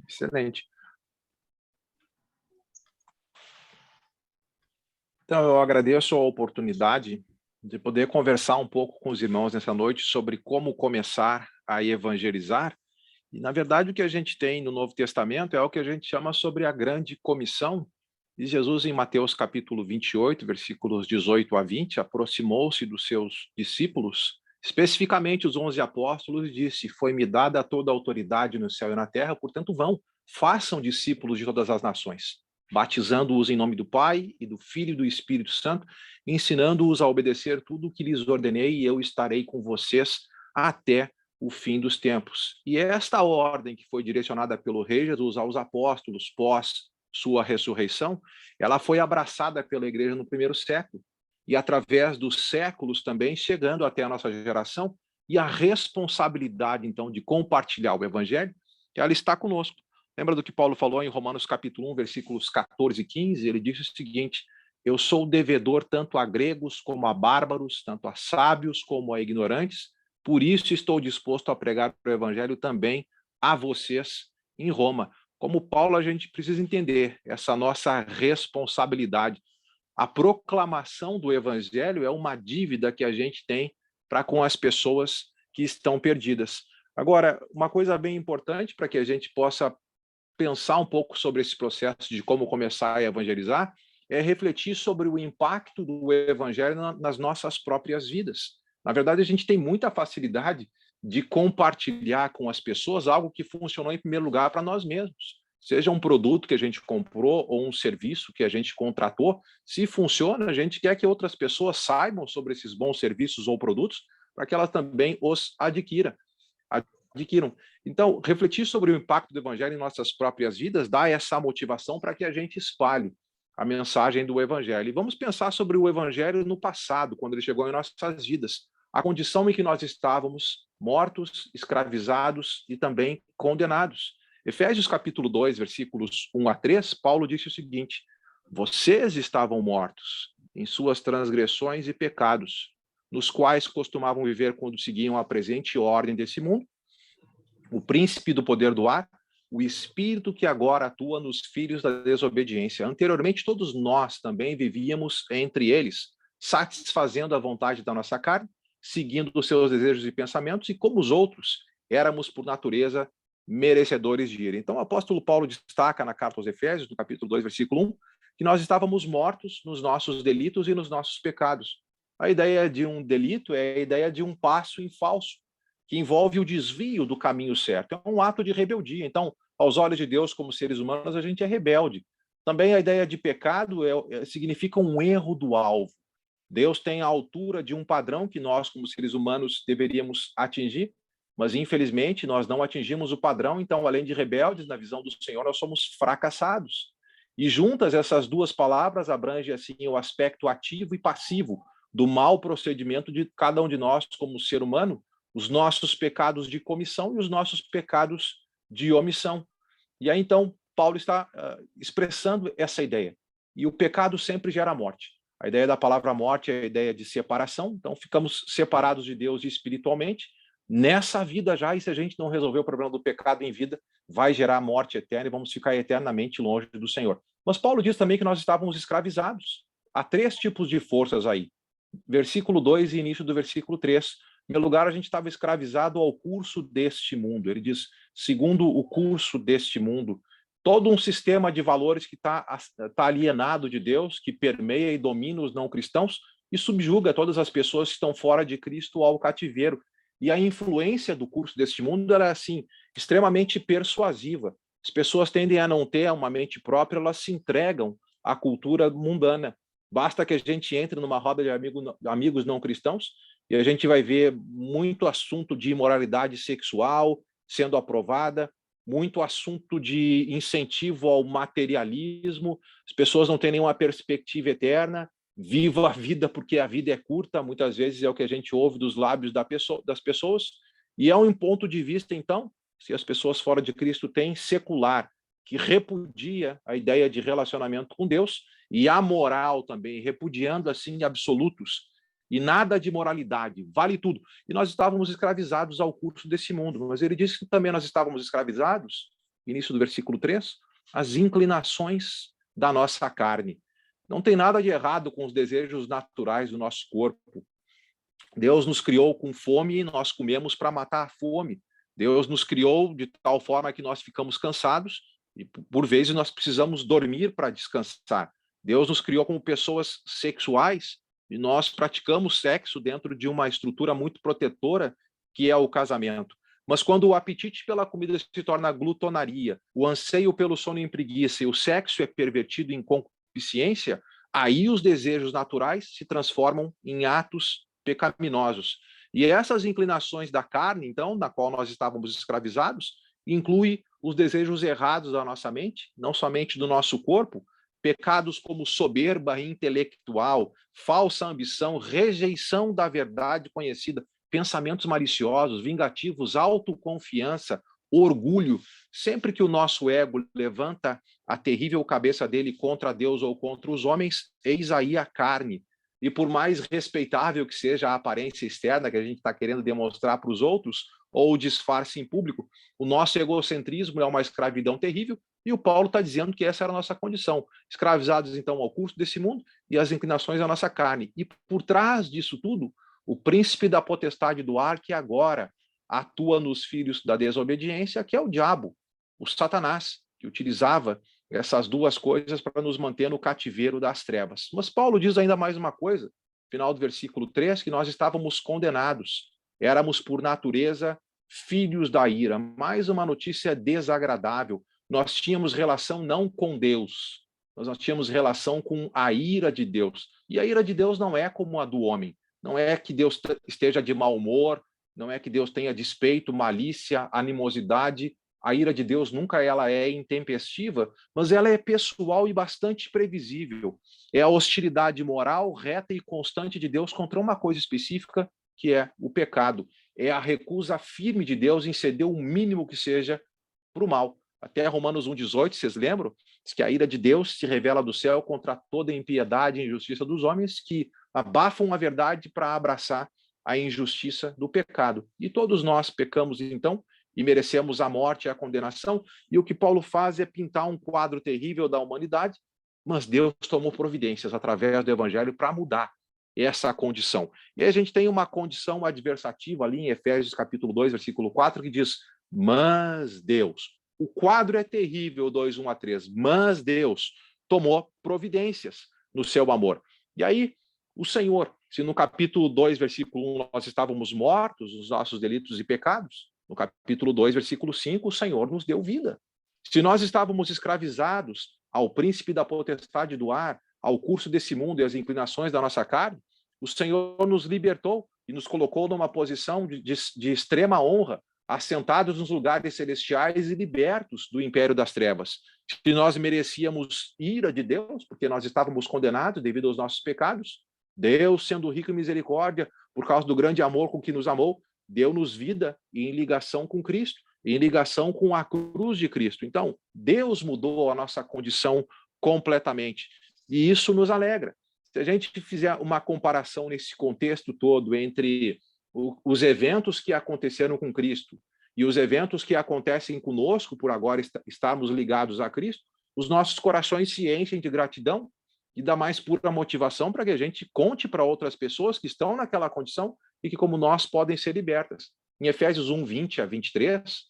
Excelente. Então, eu agradeço a oportunidade de poder conversar um pouco com os irmãos nessa noite sobre como começar a evangelizar. E, na verdade, o que a gente tem no Novo Testamento é o que a gente chama sobre a grande comissão. E Jesus, em Mateus capítulo 28, versículos 18 a 20, aproximou-se dos seus discípulos, especificamente os 11 apóstolos, e disse: Foi-me dada toda a autoridade no céu e na terra, portanto vão, façam discípulos de todas as nações, batizando-os em nome do Pai e do Filho e do Espírito Santo, ensinando-os a obedecer tudo o que lhes ordenei, e eu estarei com vocês até o fim dos tempos. E esta ordem que foi direcionada pelo Rei Jesus aos apóstolos pós sua ressurreição, ela foi abraçada pela igreja no primeiro século, e através dos séculos também chegando até a nossa geração, e a responsabilidade, então, de compartilhar o evangelho, ela está conosco. Lembra do que Paulo falou em Romanos capítulo 1, versículos 14 e 15? Ele disse o seguinte: eu sou devedor tanto a gregos como a bárbaros, tanto a sábios como a ignorantes, por isso estou disposto a pregar o evangelho também a vocês em Roma. Como Paulo, a gente precisa entender essa nossa responsabilidade. A proclamação do evangelho é uma dívida que a gente tem para com as pessoas que estão perdidas. Agora, uma coisa bem importante para que a gente possa pensar um pouco sobre esse processo de como começar a evangelizar é refletir sobre o impacto do evangelho nas nossas próprias vidas. Na verdade, a gente tem muita facilidade de compartilhar com as pessoas algo que funcionou em primeiro lugar para nós mesmos. Seja um produto que a gente comprou ou um serviço que a gente contratou, se funciona, a gente quer que outras pessoas saibam sobre esses bons serviços ou produtos para que elas também os adquiram. Então, refletir sobre o impacto do evangelho em nossas próprias vidas dá essa motivação para que a gente espalhe a mensagem do evangelho. E vamos pensar sobre o evangelho no passado, quando ele chegou em nossas vidas. A condição em que nós estávamos mortos, escravizados e também condenados. Efésios capítulo 2, versículos 1 a 3, Paulo disse o seguinte: vocês estavam mortos em suas transgressões e pecados, nos quais costumavam viver quando seguiam a presente ordem desse mundo, o príncipe do poder do ar, o espírito que agora atua nos filhos da desobediência. Anteriormente, todos nós também vivíamos entre eles, satisfazendo a vontade da nossa carne, seguindo os seus desejos e pensamentos, e como os outros, éramos, por natureza, merecedores de ira. Então, o apóstolo Paulo destaca na carta aos Efésios, no capítulo 2, versículo 1, que nós estávamos mortos nos nossos delitos e nos nossos pecados. A ideia de um delito é a ideia de um passo em falso, que envolve o desvio do caminho certo. É um ato de rebeldia. Então, aos olhos de Deus, como seres humanos, a gente é rebelde. Também a ideia de pecado significa um erro do alvo. Deus tem a altura de um padrão que nós, como seres humanos, deveríamos atingir, mas infelizmente nós não atingimos o padrão. Então, além de rebeldes, na visão do Senhor, nós somos fracassados. E juntas, essas duas palavras abrangem assim o aspecto ativo e passivo do mau procedimento de cada um de nós como ser humano, os nossos pecados de comissão e os nossos pecados de omissão. E aí, então, Paulo está expressando essa ideia. E o pecado sempre gera morte. A ideia da palavra morte é a ideia de separação. Então, ficamos separados de Deus espiritualmente nessa vida já, e se a gente não resolver o problema do pecado em vida, vai gerar morte eterna e vamos ficar eternamente longe do Senhor. Mas Paulo diz também que nós estávamos escravizados. Há três tipos de forças aí. Versículo 2 e início do versículo 3. Em meu lugar, a gente estava escravizado ao curso deste mundo. Ele diz, segundo o curso deste mundo, todo um sistema de valores que está alienado de Deus, que permeia e domina os não cristãos e subjuga todas as pessoas que estão fora de Cristo ao cativeiro. E a influência do curso deste mundo era, assim, extremamente persuasiva. As pessoas tendem a não ter uma mente própria, elas se entregam à cultura mundana. Basta que a gente entre numa roda de amigos não cristãos e a gente vai ver muito assunto de imoralidade sexual sendo aprovada, muito assunto de incentivo ao materialismo, as pessoas não têm nenhuma perspectiva eterna, viva a vida porque a vida é curta, muitas vezes é o que a gente ouve dos lábios das pessoas, e é um ponto de vista, então, se as pessoas fora de Cristo têm, secular, que repudia a ideia de relacionamento com Deus, e a moral também, repudiando assim absolutos, e nada de moralidade, vale tudo. E nós estávamos escravizados ao curso desse mundo, mas ele disse que também nós estávamos escravizados início do versículo 3, as inclinações da nossa carne. Não tem nada de errado com os desejos naturais do nosso corpo. Deus nos criou com fome e nós comemos para matar a fome. Deus nos criou de tal forma que nós ficamos cansados e, por vezes, nós precisamos dormir para descansar. Deus nos criou como pessoas sexuais e nós praticamos sexo dentro de uma estrutura muito protetora, que é o casamento. Mas quando o apetite pela comida se torna glutonaria, o anseio pelo sono em preguiça e o sexo é pervertido em concupiscência, aí os desejos naturais se transformam em atos pecaminosos. E essas inclinações da carne, então, na qual nós estávamos escravizados, inclui os desejos errados da nossa mente, não somente do nosso corpo, pecados como soberba intelectual, falsa ambição, rejeição da verdade conhecida, pensamentos maliciosos, vingativos, autoconfiança, orgulho. Sempre que o nosso ego levanta a terrível cabeça dele contra Deus ou contra os homens, eis aí a carne. E por mais respeitável que seja a aparência externa que a gente está querendo demonstrar para os outros, ou o disfarce em público, o nosso egocentrismo é uma escravidão terrível, e o Paulo está dizendo que essa era a nossa condição, escravizados então ao curso desse mundo e às inclinações da nossa carne. E por trás disso tudo, o príncipe da potestade do ar, que agora atua nos filhos da desobediência, que é o diabo, o Satanás, que utilizava essas duas coisas para nos manter no cativeiro das trevas. Mas Paulo diz ainda mais uma coisa, final do versículo 3, que nós estávamos condenados, éramos por natureza filhos da ira. Mais uma notícia desagradável. Nós tínhamos relação não com Deus, nós tínhamos relação com a ira de Deus. E a ira de Deus não é como a do homem. Não é que Deus esteja de mau humor, não é que Deus tenha despeito, malícia, animosidade. A ira de Deus nunca ela é intempestiva, mas ela é pessoal e bastante previsível. É a hostilidade moral, reta e constante de Deus contra uma coisa específica, que é o pecado. É a recusa firme de Deus em ceder o mínimo que seja para o mal. Até Romanos 1,18, vocês lembram? Diz que a ira de Deus se revela do céu contra toda impiedade e injustiça dos homens que abafam a verdade para abraçar a injustiça do pecado. E todos nós pecamos, então, e merecemos a morte e a condenação. E o que Paulo faz é pintar um quadro terrível da humanidade, mas Deus tomou providências através do evangelho para mudar essa condição. E aí a gente tem uma condição adversativa ali em Efésios capítulo 2, versículo 4, que diz, mas Deus. O quadro é terrível, 2, 1 a 3, mas Deus tomou providências no seu amor. E aí, o Senhor, se no capítulo 2, versículo 1, nós estávamos mortos nos nossos delitos e pecados, no capítulo 2, versículo 5, o Senhor nos deu vida. Se nós estávamos escravizados ao príncipe da potestade do ar, ao curso desse mundo e às inclinações da nossa carne, o Senhor nos libertou e nos colocou numa posição de extrema honra, assentados nos lugares celestiais e libertos do império das trevas. Se nós merecíamos ira de Deus, porque nós estávamos condenados devido aos nossos pecados, Deus, sendo rico em misericórdia, por causa do grande amor com que nos amou, deu-nos vida em ligação com Cristo, em ligação com a cruz de Cristo. Então, Deus mudou a nossa condição completamente. E isso nos alegra. Se a gente fizer uma comparação nesse contexto todo entre os eventos que aconteceram com Cristo e os eventos que acontecem conosco, por agora estarmos ligados a Cristo, os nossos corações se enchem de gratidão e dá mais pura motivação para que a gente conte para outras pessoas que estão naquela condição e que, como nós, podem ser libertas. Em Efésios 1, 20 a 23,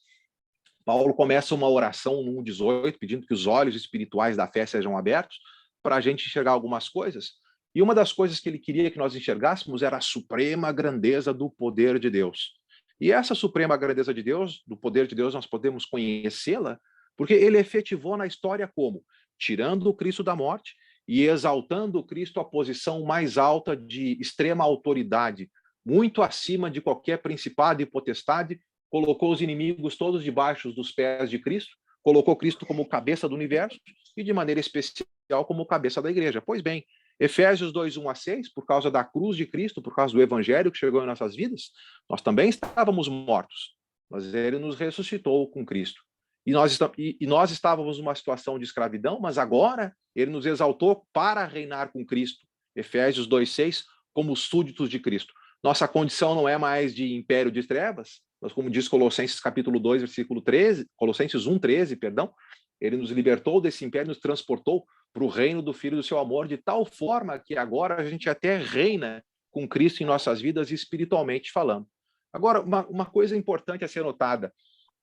Paulo começa uma oração no 1,18, pedindo que os olhos espirituais da fé sejam abertos para a gente enxergar algumas coisas. E uma das coisas que ele queria que nós enxergássemos era a suprema grandeza do poder de Deus. E essa suprema grandeza de Deus, do poder de Deus, nós podemos conhecê-la porque ele efetivou na história como? Tirando o Cristo da morte e exaltando o Cristo à posição mais alta de extrema autoridade, muito acima de qualquer principado e potestade, colocou os inimigos todos debaixo dos pés de Cristo, colocou Cristo como cabeça do universo e, de maneira especial, como cabeça da igreja. Pois bem, Efésios 2, 1 a 6, por causa da cruz de Cristo, por causa do evangelho que chegou em nossas vidas, nós também estávamos mortos, mas ele nos ressuscitou com Cristo. E nós estávamos numa situação de escravidão, mas agora ele nos exaltou para reinar com Cristo. Efésios 2, 6, como súditos de Cristo. Nossa condição não é mais de império de trevas, mas como diz Colossenses capítulo 2, versículo 13, Colossenses 1:13, perdão, ele nos libertou desse império, nos transportou para o reino do Filho do seu amor, de tal forma que agora a gente até reina com Cristo em nossas vidas, espiritualmente falando. Agora, uma coisa importante a ser notada,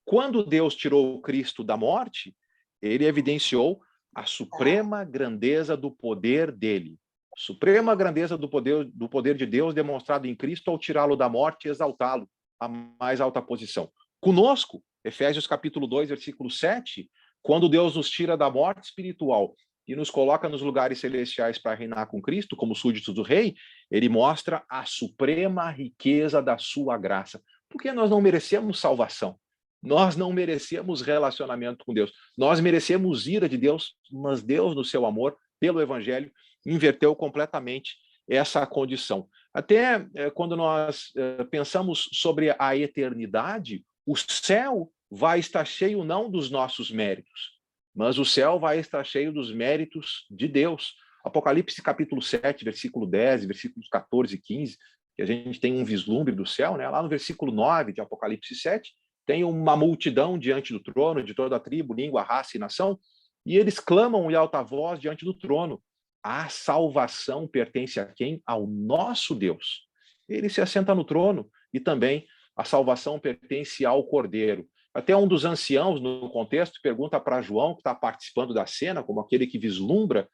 quando Deus tirou Cristo da morte, ele evidenciou a suprema grandeza do poder dele. Suprema grandeza do poder de Deus demonstrado em Cristo ao tirá-lo da morte e exaltá-lo à mais alta posição. Conosco, Efésios capítulo 2, versículo 7, quando Deus nos tira da morte espiritual e nos coloca nos lugares celestiais para reinar com Cristo, como súditos do rei, ele mostra a suprema riqueza da sua graça. Porque nós não merecemos salvação. Nós não merecemos relacionamento com Deus. Nós merecemos ira de Deus, mas Deus, no seu amor, pelo Evangelho, inverteu completamente essa condição. Até quando nós pensamos sobre a eternidade, o céu vai estar cheio não dos nossos méritos, mas o céu vai estar cheio dos méritos de Deus. Apocalipse capítulo 7, versículo 10, versículos 14 e 15, que a gente tem um vislumbre do céu, né? Lá no versículo 9 de Apocalipse 7, tem uma multidão diante do trono, de toda a tribo, língua, raça e nação, e eles clamam em alta voz diante do trono: a salvação pertence a quem? Ao nosso Deus. Ele se assenta no trono, e também a salvação pertence ao Cordeiro. Até um dos anciãos, no contexto, pergunta para João, que está participando da cena, como aquele que vislumbra: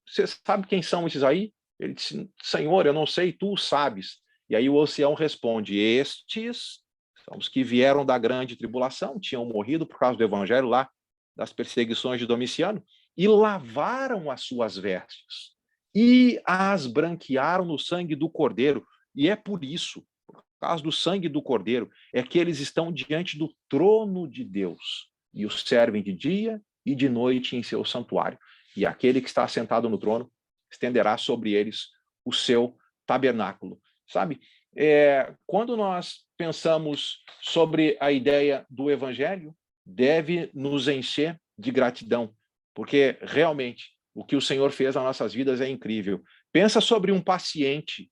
você sabe quem são esses aí? Ele disse: Senhor, eu não sei, tu sabes. E aí o ancião responde: estes são os que vieram da grande tribulação, tinham morrido por causa do evangelho lá, das perseguições de Domiciano, e lavaram as suas vestes, e as branquearam no sangue do Cordeiro. E é por isso, por causa do sangue do Cordeiro, é que eles estão diante do trono de Deus, e os servem de dia e de noite em seu santuário. E aquele que está sentado no trono estenderá sobre eles o seu tabernáculo. Sabe? Quando nós pensamos sobre a ideia do evangelho, deve nos encher de gratidão, porque realmente o que o Senhor fez nas nossas vidas é incrível. Pensa sobre um paciente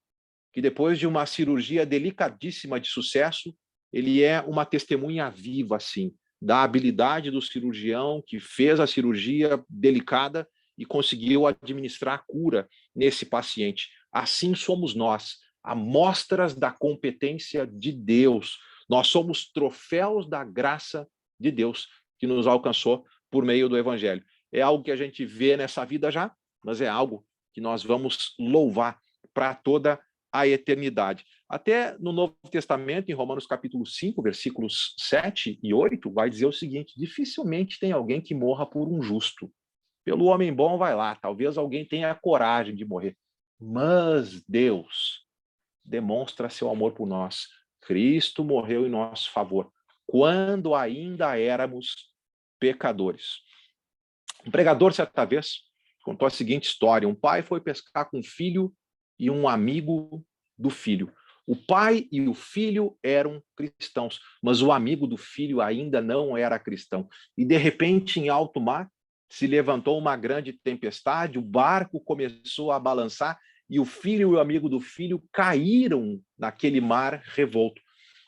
que depois de uma cirurgia delicadíssima de sucesso, ele é uma testemunha viva, assim, da habilidade do cirurgião que fez a cirurgia delicada e conseguiu administrar a cura nesse paciente. Assim somos nós, amostras da competência de Deus. Nós somos troféus da graça de Deus que nos alcançou por meio do Evangelho. É algo que a gente vê nessa vida já, mas é algo que nós vamos louvar para toda a eternidade. Até no Novo Testamento, em Romanos capítulo 5, versículos 7 e 8, vai dizer o seguinte: dificilmente tem alguém que morra por um justo. Pelo homem bom vai lá, talvez alguém tenha a coragem de morrer. Mas Deus demonstra seu amor por nós. Cristo morreu em nosso favor, quando ainda éramos pecadores. Um pregador, certa vez, contou a seguinte história: um pai foi pescar com um filho e um amigo do filho. O pai e o filho eram cristãos, mas o amigo do filho ainda não era cristão. E, de repente, em alto mar, se levantou uma grande tempestade, o barco começou a balançar e o filho e o amigo do filho caíram naquele mar revolto.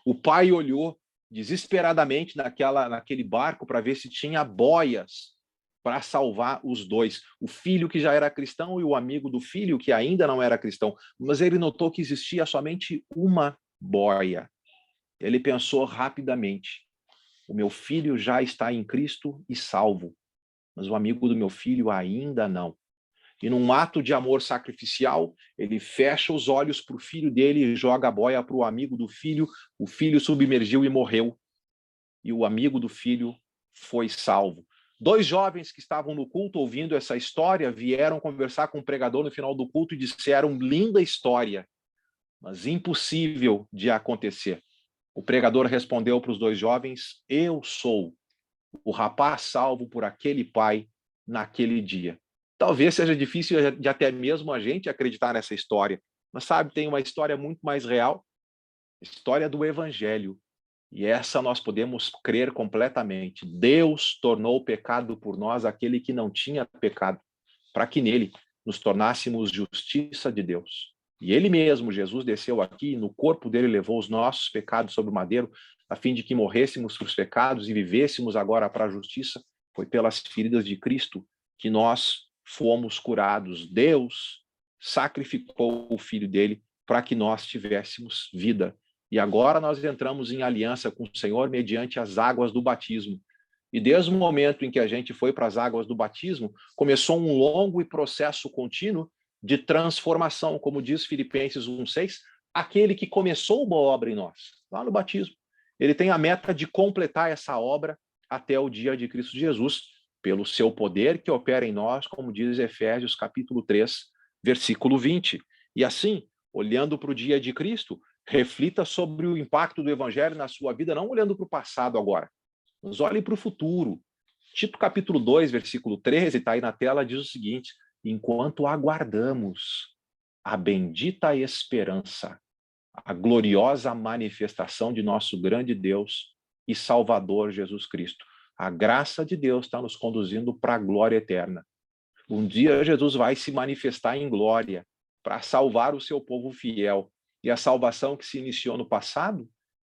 O pai olhou desesperadamente naquele barco para ver se tinha boias para salvar os dois. O filho que já era cristão e o amigo do filho que ainda não era cristão. Mas ele notou que existia somente uma boia. Ele pensou rapidamente: o meu filho já está em Cristo e salvo, mas o amigo do meu filho ainda não. E num ato de amor sacrificial, ele fecha os olhos para o filho dele e joga a boia para o amigo do filho. O filho submergiu e morreu. E o amigo do filho foi salvo. Dois jovens que estavam no culto ouvindo essa história vieram conversar com o pregador no final do culto e disseram: linda história, mas impossível de acontecer. O pregador respondeu para os dois jovens: eu sou o rapaz salvo por aquele pai naquele dia. Talvez seja difícil de até mesmo a gente acreditar nessa história, mas sabe, tem uma história muito mais real, a história do Evangelho. E essa nós podemos crer completamente. Deus tornou pecado por nós aquele que não tinha pecado, para que nele nos tornássemos justiça de Deus. E ele mesmo, Jesus, desceu aqui, no corpo dele levou os nossos pecados sobre o madeiro, a fim de que morrêssemos para os pecados e vivêssemos agora para a justiça. Foi pelas feridas de Cristo que nós fomos curados. Deus sacrificou o Filho dele para que nós tivéssemos vida. E agora nós entramos em aliança com o Senhor mediante as águas do batismo. E desde o momento em que a gente foi para as águas do batismo, começou um longo e processo contínuo de transformação, como diz Filipenses 1:6, aquele que começou uma obra em nós, lá no batismo. Ele tem a meta de completar essa obra até o dia de Cristo Jesus, pelo seu poder que opera em nós, como diz Efésios capítulo 3, versículo 20. E assim, olhando para o dia de Cristo, reflita sobre o impacto do evangelho na sua vida, não olhando para o passado agora, mas olhe para o futuro. Tito capítulo 2, versículo 13, está aí na tela, diz o seguinte: enquanto aguardamos a bendita esperança, a gloriosa manifestação de nosso grande Deus e Salvador Jesus Cristo. A graça de Deus está nos conduzindo para a glória eterna. Um dia Jesus vai se manifestar em glória para salvar o seu povo fiel. E a salvação que se iniciou no passado,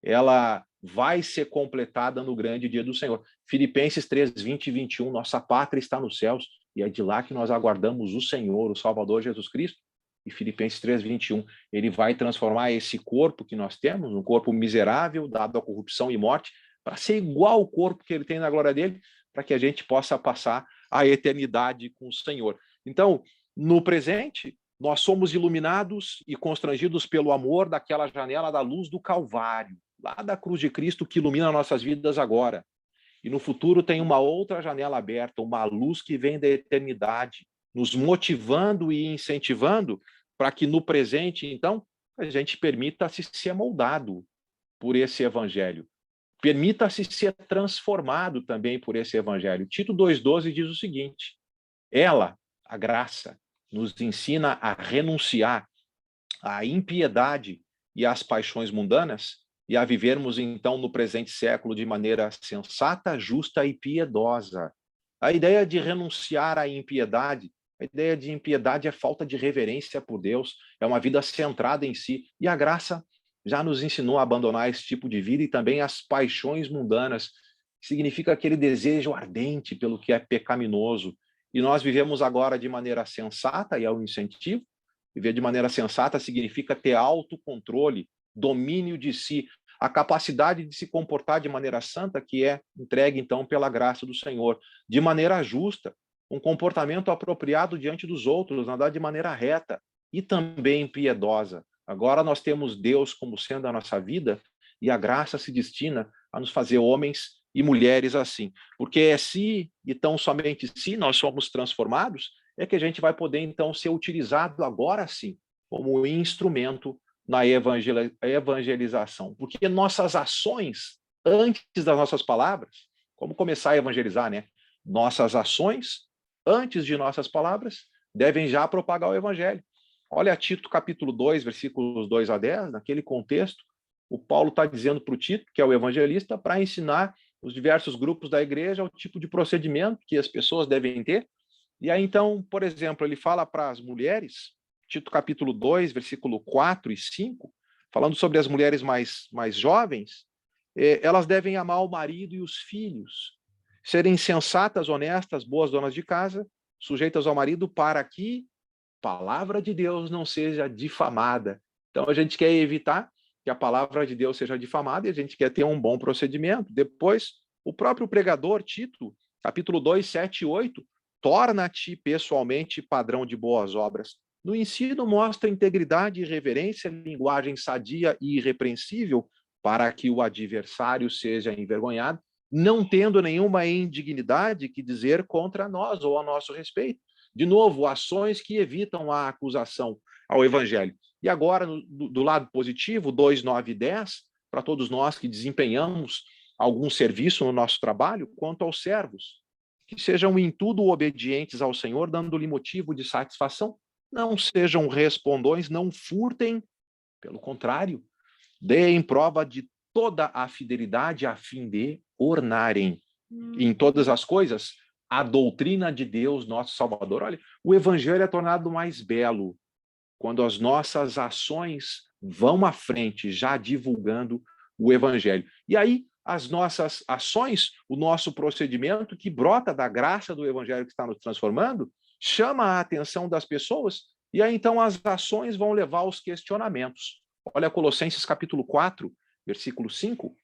ela vai ser completada no grande dia do Senhor. Filipenses 3, 20 e 21, nossa pátria está nos céus, e é de lá que nós aguardamos o Senhor, o Salvador Jesus Cristo. E Filipenses 3, 21, ele vai transformar esse corpo que nós temos, um corpo miserável, dado à corrupção e morte, para ser igual ao corpo que ele tem na glória dele, para que a gente possa passar a eternidade com o Senhor. Então, no presente, nós somos iluminados e constrangidos pelo amor daquela janela da luz do Calvário, lá da cruz de Cristo que ilumina nossas vidas agora. E no futuro tem uma outra janela aberta, uma luz que vem da eternidade, nos motivando e incentivando para que no presente, então, a gente permita-se ser moldado por esse evangelho. Permita-se ser transformado também por esse evangelho. Tito 2,12 diz o seguinte: ela, a graça, nos ensina a renunciar à impiedade e às paixões mundanas e a vivermos, então, no presente século de maneira sensata, justa e piedosa. A ideia de renunciar à impiedade, a ideia de impiedade é falta de reverência por Deus, é uma vida centrada em si. E a graça já nos ensinou a abandonar esse tipo de vida e também as paixões mundanas, que significa aquele desejo ardente pelo que é pecaminoso. E nós vivemos agora de maneira sensata, e é um incentivo. Viver de maneira sensata significa ter autocontrole, domínio de si, a capacidade de se comportar de maneira santa, que é entregue, então, pela graça do Senhor, de maneira justa, um comportamento apropriado diante dos outros, andar de maneira reta e também piedosa. Agora nós temos Deus como sendo a nossa vida e a graça se destina a nos fazer homens e mulheres assim. Porque é se e tão somente se nós somos transformados, é que a gente vai poder, então, ser utilizado agora sim como instrumento na evangelização. Porque nossas ações, antes das nossas palavras, como começar a evangelizar, né? Nossas ações, antes de nossas palavras, devem já propagar o evangelho. Olha Tito capítulo 2, versículos 2 a 10, naquele contexto, o Paulo está dizendo para o Tito, que é o evangelista, para ensinar os diversos grupos da igreja o tipo de procedimento que as pessoas devem ter. E aí, então, por exemplo, ele fala para as mulheres, Tito capítulo 2, versículo 4 e 5, falando sobre as mulheres mais jovens, elas devem amar o marido e os filhos, serem sensatas, honestas, boas donas de casa, sujeitas ao marido, para que a palavra de Deus não seja difamada. Então, a gente quer evitar que a palavra de Deus seja difamada e a gente quer ter um bom procedimento. Depois, o próprio pregador, Tito, capítulo 2, 7 e 8, torna-te pessoalmente padrão de boas obras. No ensino, mostra integridade e reverência, linguagem sadia e irrepreensível, para que o adversário seja envergonhado, não tendo nenhuma indignidade que dizer contra nós ou a nosso respeito. De novo, ações que evitam a acusação ao evangelho. E agora, do lado positivo, 2, 9 e 10, para todos nós que desempenhamos algum serviço no nosso trabalho, quanto aos servos, que sejam em tudo obedientes ao Senhor, dando-lhe motivo de satisfação, não sejam respondões, não furtem, pelo contrário, deem prova de toda a fidelidade a fim de ornarem em todas as coisas a doutrina de Deus, nosso Salvador. Olha, o evangelho é tornado mais belo quando as nossas ações vão à frente, já divulgando o evangelho. E aí, as nossas ações, o nosso procedimento, que brota da graça do evangelho que está nos transformando, chama a atenção das pessoas, e aí então as ações vão levar aos questionamentos. Olha Colossenses capítulo 4, versículo 5.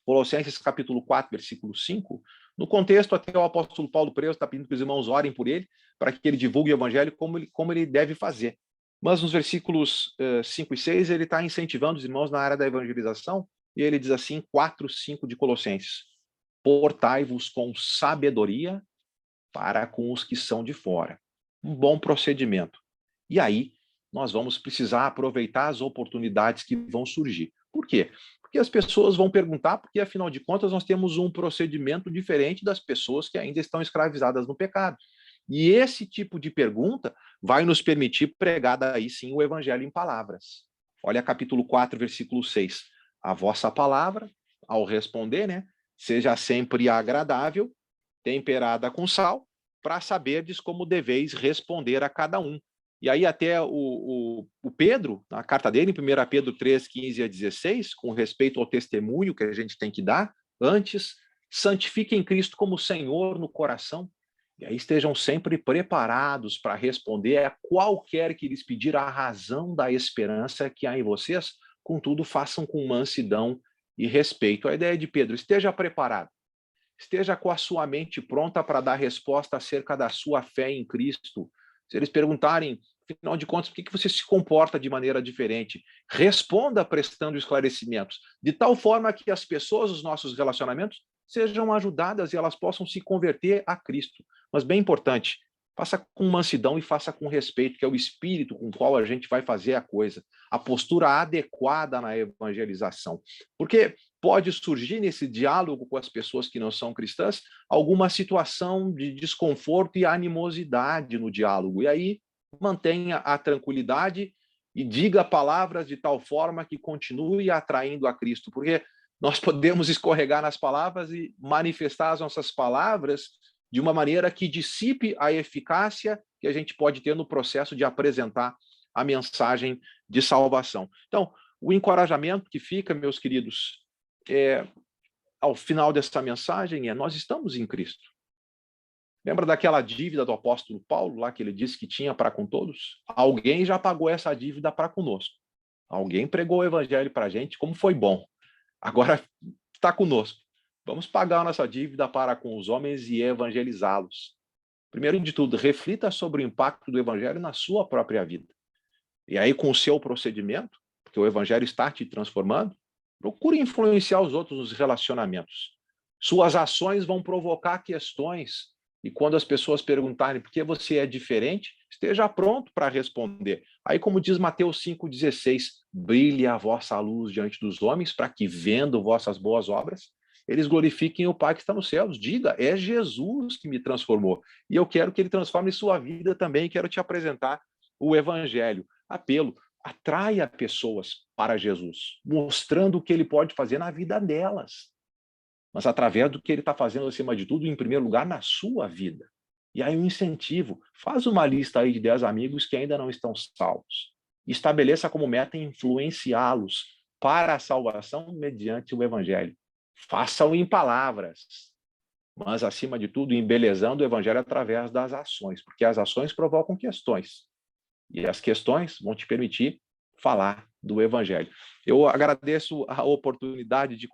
Colossenses capítulo 4, versículo 5. No contexto, até o apóstolo Paulo preso está pedindo que os irmãos orem por ele, para que ele divulgue o evangelho como ele deve fazer. Mas nos versículos 5 e 6, ele está incentivando os irmãos na área da evangelização, e ele diz assim, 4, 5 de Colossenses: portai-vos com sabedoria para com os que são de fora. Um bom procedimento. E aí, nós vamos precisar aproveitar as oportunidades que vão surgir. Por quê? Porque as pessoas vão perguntar, porque afinal de contas nós temos um procedimento diferente das pessoas que ainda estão escravizadas no pecado. E esse tipo de pergunta vai nos permitir pregar daí sim o evangelho em palavras. Olha capítulo 4, versículo 6. A vossa palavra, ao responder, né, seja sempre agradável, temperada com sal, para saberdes como deveis responder a cada um. E aí até o Pedro, na carta dele, em 1 Pedro 3, 15 a 16, com respeito ao testemunho que a gente tem que dar, antes, santifiquem Cristo como Senhor no coração, e aí estejam sempre preparados para responder a qualquer que lhes pedir a razão da esperança que há em vocês, contudo façam com mansidão e respeito. A ideia de Pedro, esteja preparado, esteja com a sua mente pronta para dar resposta acerca da sua fé em Cristo. Se eles perguntarem, afinal de contas, por que você se comporta de maneira diferente? Responda prestando esclarecimentos, de tal forma que as pessoas, os nossos relacionamentos, sejam ajudadas e elas possam se converter a Cristo. Mas bem importante, faça com mansidão e faça com respeito, que é o espírito com o qual a gente vai fazer a coisa, a postura adequada na evangelização. Porque pode surgir nesse diálogo com as pessoas que não são cristãs alguma situação de desconforto e animosidade no diálogo. E aí mantenha a tranquilidade e diga palavras de tal forma que continue atraindo a Cristo, porque nós podemos escorregar nas palavras e manifestar as nossas palavras de uma maneira que dissipe a eficácia que a gente pode ter no processo de apresentar a mensagem de salvação. Então, o encorajamento que fica, meus queridos, ao final dessa mensagem nós estamos em Cristo. Lembra daquela dívida do apóstolo Paulo, lá que ele disse que tinha para com todos? Alguém já pagou essa dívida para conosco. Alguém pregou o evangelho para a gente, como foi bom. Agora está conosco. Vamos pagar a nossa dívida para com os homens e evangelizá-los. Primeiro de tudo, reflita sobre o impacto do evangelho na sua própria vida. E aí, com o seu procedimento, porque o evangelho está te transformando, procure influenciar os outros nos relacionamentos. Suas ações vão provocar questões. E quando as pessoas perguntarem por que você é diferente, esteja pronto para responder. Aí, como diz Mateus 5,16, brilhe a vossa luz diante dos homens, para que, vendo vossas boas obras, eles glorifiquem o Pai que está nos céus. Diga, é Jesus que me transformou. E eu quero que ele transforme sua vida também. Quero te apresentar o Evangelho. Apelo, atraia pessoas para Jesus, mostrando o que ele pode fazer na vida delas, mas através do que ele está fazendo, acima de tudo, em primeiro lugar, na sua vida. E aí um incentivo, faz uma lista aí de 10 amigos que ainda não estão salvos. Estabeleça como meta influenciá-los para a salvação mediante o evangelho. Faça-o em palavras, mas, acima de tudo, embelezando o evangelho através das ações, porque as ações provocam questões. E as questões vão te permitir falar do evangelho. Eu agradeço a oportunidade de